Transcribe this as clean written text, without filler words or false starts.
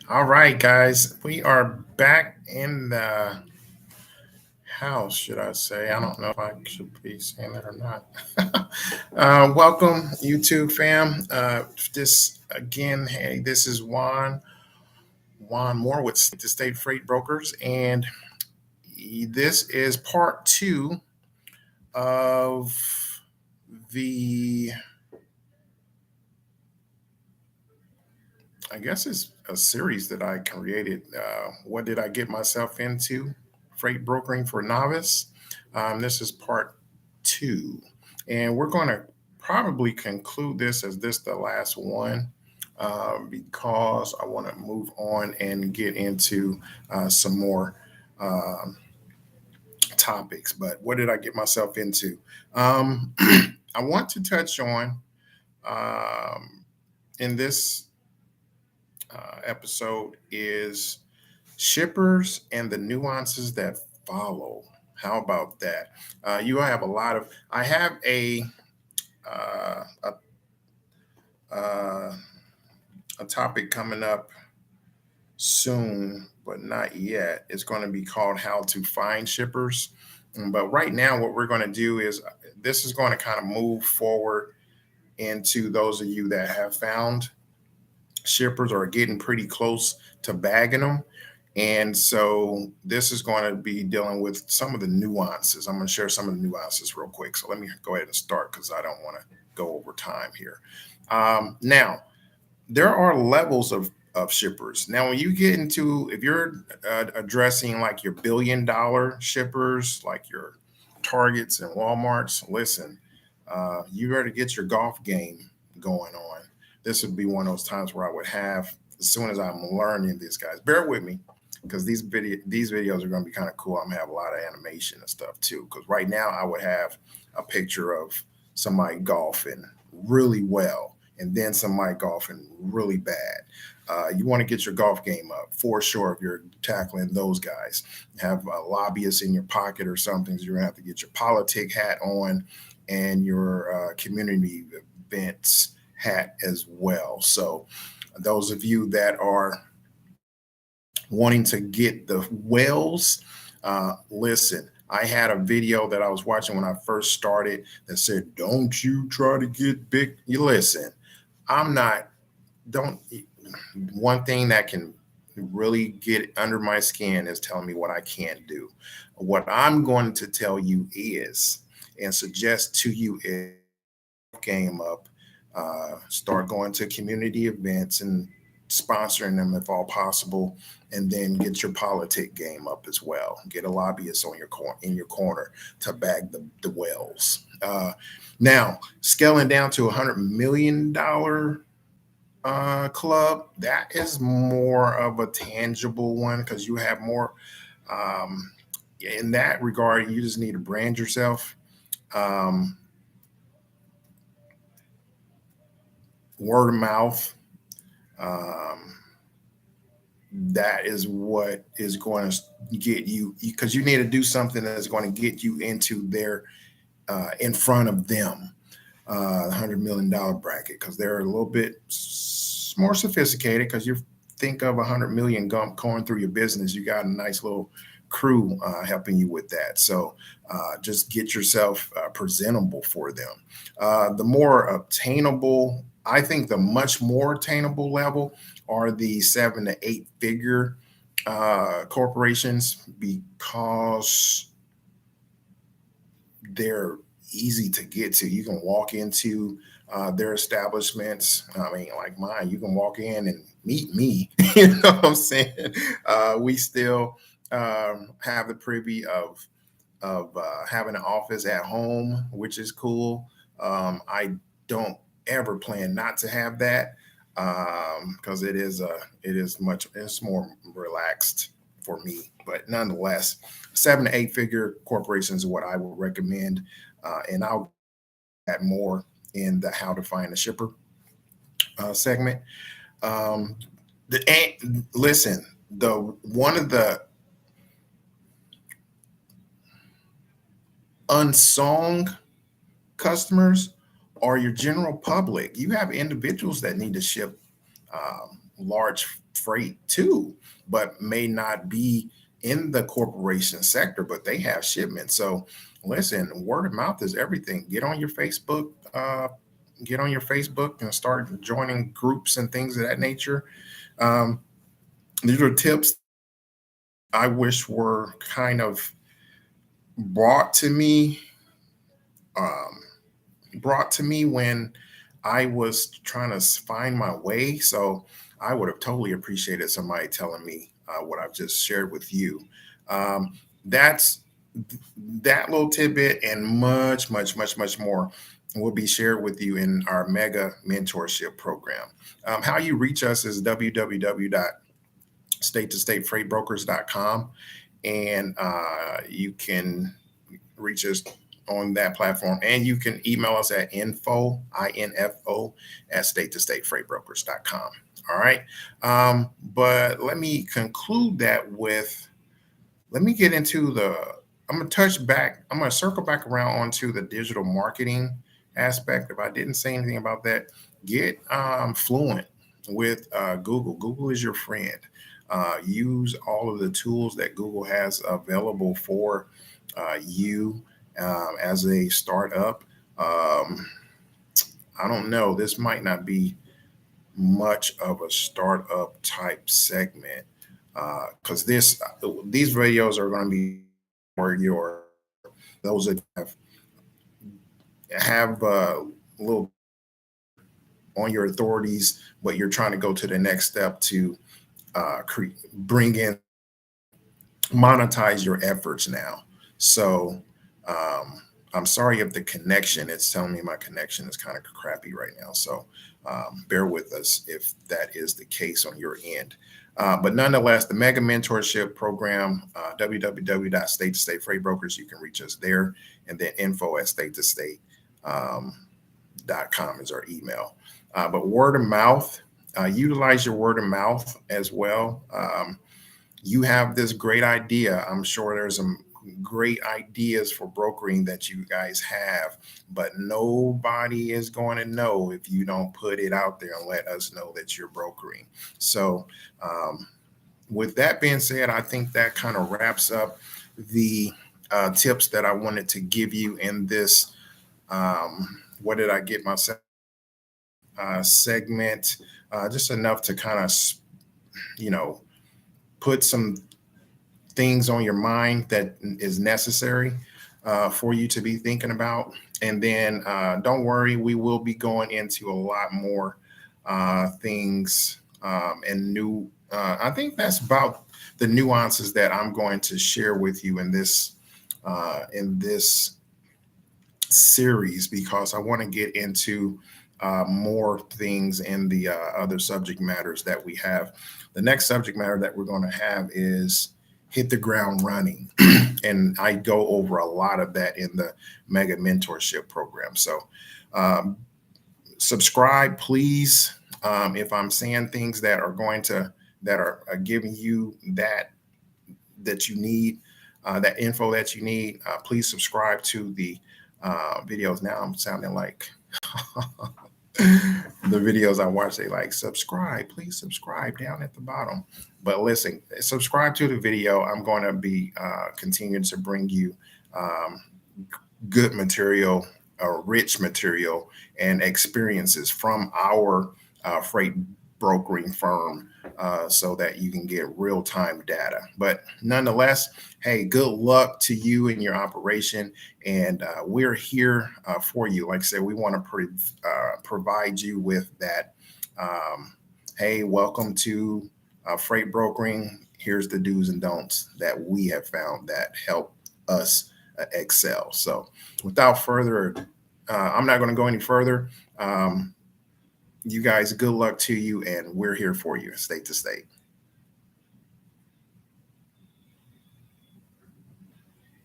All right, guys, we are back in the house, should I say? I don't know if I should be saying that or not. Welcome, YouTube fam. This again, hey, this is Juan Moore with the State Freight Brokers, and this is part two of the, I guess it's a series that I created. What did I get myself into? Freight brokering for novice. This is part two, and we're going to probably conclude this as this the last one because I want to move on and get into some more um topics. But what did I get myself into? I want to touch on um, in this episode is shippers and the nuances that follow. How about that? You have a lot of. I have uh, uh, a topic coming up soon, but not yet. It's going to be called "How to Find Shippers." But right now, what we're going to do is this is going to kind of move forward into those of you that have found shippers or are getting pretty close to bagging them. And so this is going to be dealing with some of the nuances. I'm going to share some of the nuances real quick. So let me go ahead and start because I don't want to go over time here. Now, there are levels of shippers. Now, when you get into, if you're addressing like your $1 billion shippers, like your Targets and Walmarts, listen, you better get your golf game going on. This would be one of those times where I would have, as soon as I'm learning these guys, bear with me because these videos are going to be kind of cool. I'm gonna have a lot of animation and stuff too. Because right now I would have a picture of somebody golfing really well, and then somebody golfing really bad. You want to get your golf game up for sure if you're tackling those guys. Have a lobbyist in your pocket or something. So you're gonna have to get your politic hat on and your community events hat as well. So those of you that are wanting to get the wells, listen. I had a video that I was watching when I first started that said, "Don't you try to get big." You listen. I'm not. Don't. One thing that can really get under my skin is telling me what I can't do. What I'm going to tell you is, and suggest to you is, game up, start going to community events and sponsoring them if all possible, and then get your politic game up as well. Get a lobbyist on your in your corner to bag the wells. Now, scaling down to $100 million club, that is more of a tangible one because you have more. Um, in that regard, you just need to brand yourself. Um, Word of mouth. Um, that is what is going to get you, because you need to do something that's going to get you into their in front of them, $100 million bracket, because they're a little bit more sophisticated. Because you think of 100 million going through your business, you got a nice little crew helping you with that. So just get yourself presentable for them. The more obtainable, I think the much more attainable level are the 7 to 8 figure corporations, because they're easy to get to. You can walk into their establishments. I mean, like mine, you can walk in and meet me. You know what I'm saying? We still have the privy of having an office at home, which is cool. I don't ever plan not to have that because it is much, it's more relaxed for me. But nonetheless, 7 to 8 figure corporations is what I would recommend, and I'll add more in the how to find a shipper segment. Um, listen, the one of the unsung customers are your general public. You have individuals that need to ship large freight too, but may not be in the corporation sector, but they have shipments. So listen, word of mouth is everything. Get on your Facebook and start joining groups and things of that nature. Um, these are tips I wish were kind of brought to me, um, brought to me when I was trying to find my way. So I would have totally appreciated somebody telling me what I've just shared with you. That's that little tidbit and much, much, much, much more will be shared with you in our mega mentorship program. How you reach us is www.state-to-state-freightbrokers.com, and you can reach us on that platform, and you can email us at info at state-to-state-freightbrokers.com. All right. But let me conclude that with, let me get into I'm going to touch back. I'm going to circle back around onto the digital marketing aspect. If I didn't say anything about that, get fluent with Google. Google is your friend. Use all of the tools that Google has available for you as a startup. I don't know. This might not be much of a startup type segment because these videos are going to be for your those that have a little on your authorities, but you're trying to go to the next step to bring in monetize your efforts now. So I'm sorry if the connection, it's telling me my connection is kind of crappy right now. So bear with us if that is the case on your end. But nonetheless, the Mega Mentorship Program, www.state-to-state-freightbrokers, you can reach us there. And then info at state-to-state.com is our email. But word of mouth, utilize your word of mouth as well. You have this great idea. I'm sure there's some great ideas for brokering that you guys have, but nobody is going to know if you don't put it out there and let us know that you're brokering. So with that being said, I think that kind of wraps up the tips that I wanted to give you in this what did I get myself segment, just enough to kind of put some things on your mind that is necessary for you to be thinking about. And then don't worry, we will be going into a lot more things and new. I think that's about the nuances that I'm going to share with you in this series, because I want to get into more things in the other subject matters that we have. The next subject matter that we're going to have is hit the ground running. And I go over a lot of that in the Mega Mentorship Program. So subscribe, please. If I'm saying things that are giving you that you need, that info that you need, please subscribe to the videos. Now I'm sounding like the videos I watch, they like, subscribe, please subscribe down at the bottom. But listen, subscribe to the video. I'm going to be continuing to bring you good material, rich material, and experiences from our freight brokering firm so that you can get real-time data. But nonetheless, hey, good luck to you in your operation. And we're here for you. Like I said, we want to provide you with that. Hey, welcome to freight brokering. Here's the do's and don'ts that we have found that help us excel. So without further, I'm not going to go any further. You guys, good luck to you, and we're here for you, state to state.